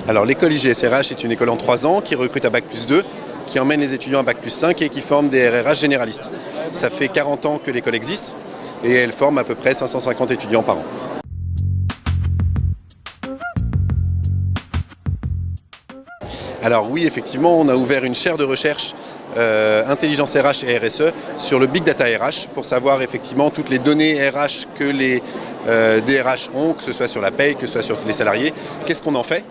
Alors l'école IGSRH est une école en 3 ans qui recrute à Bac+2, qui emmène les étudiants à Bac+5 et qui forme des RRH généralistes. Ça fait 40 ans que l'école existe et elle forme à peu près 550 étudiants par an. Alors oui, effectivement, on a ouvert une chaire de recherche intelligence RH et RSE sur le Big Data RH pour savoir effectivement toutes les données RH que les DRH ont, que ce soit sur la paye, que ce soit sur les salariés, qu'est-ce qu'on en fait?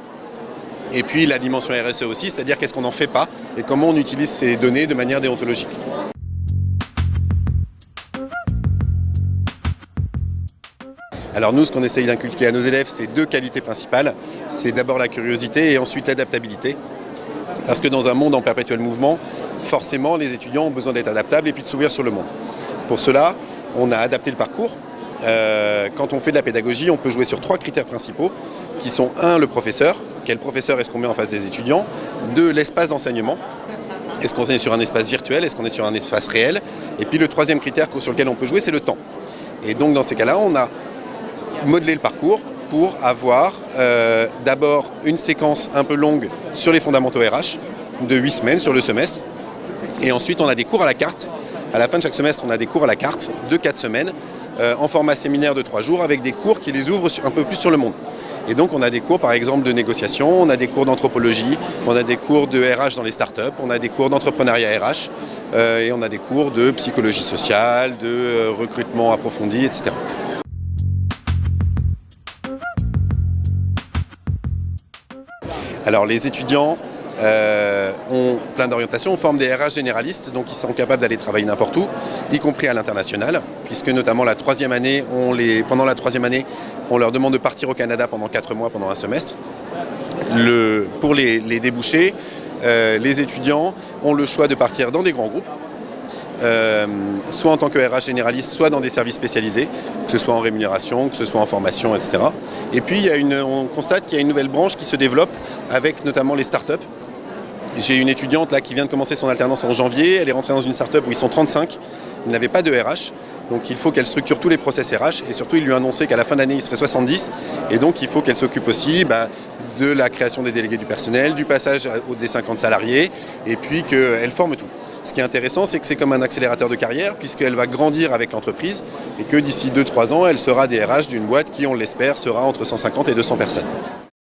Et puis la dimension RSE aussi, c'est-à-dire qu'est-ce qu'on n'en fait pas et comment on utilise ces données de manière déontologique. Alors nous, ce qu'on essaye d'inculquer à nos élèves, c'est 2 qualités principales. C'est d'abord la curiosité et ensuite l'adaptabilité. Parce que dans un monde en perpétuel mouvement, forcément, les étudiants ont besoin d'être adaptables et puis de s'ouvrir sur le monde. Pour cela, on a adapté le parcours. Quand on fait de la pédagogie, on peut jouer sur 3 critères principaux, qui sont 1, le professeur. Quel professeur est-ce qu'on met en face des étudiants? 2, l'espace d'enseignement. Est-ce qu'on est sur un espace virtuel? Est-ce qu'on est sur un espace réel? Et puis le 3e critère sur lequel on peut jouer, c'est le temps. Et donc dans ces cas-là, on a modelé le parcours pour avoir d'abord une séquence un peu longue sur les fondamentaux RH, de 8 semaines sur le semestre. Et ensuite, on a des cours à la carte. À la fin de chaque semestre, on a des cours à la carte de 4 semaines, en format séminaire de 3 jours, avec des cours qui les ouvrent un peu plus sur le monde. Et donc on a des cours par exemple de négociation, on a des cours d'anthropologie, on a des cours de RH dans les startups, on a des cours d'entrepreneuriat RH, et on a des cours de psychologie sociale, de recrutement approfondi, etc. Alors les étudiants ont plein d'orientations, on forme des RH généralistes, donc ils sont capables d'aller travailler n'importe où, y compris à l'international, puisque notamment la 3e année, pendant la 3e année, on leur demande de partir au Canada pendant 4 mois, pendant un semestre. Pour les débouchés, les étudiants ont le choix de partir dans des grands groupes, soit en tant que RH généraliste, soit dans des services spécialisés, que ce soit en rémunération, que ce soit en formation, etc. Et puis on constate qu'il y a une nouvelle branche qui se développe avec notamment les startups. J'ai une étudiante là qui vient de commencer son alternance en janvier, elle est rentrée dans une start-up où ils sont 35, ils n'avaient pas de RH, donc il faut qu'elle structure tous les process RH et surtout il lui a annoncé qu'à la fin de l'année il serait 70 et donc il faut qu'elle s'occupe aussi de la création des délégués du personnel, du passage des 50 salariés et puis qu'elle forme tout. Ce qui est intéressant, c'est que c'est comme un accélérateur de carrière puisqu'elle va grandir avec l'entreprise et que d'ici 2-3 ans, elle sera des RH d'une boîte qui, on l'espère, sera entre 150 et 200 personnes.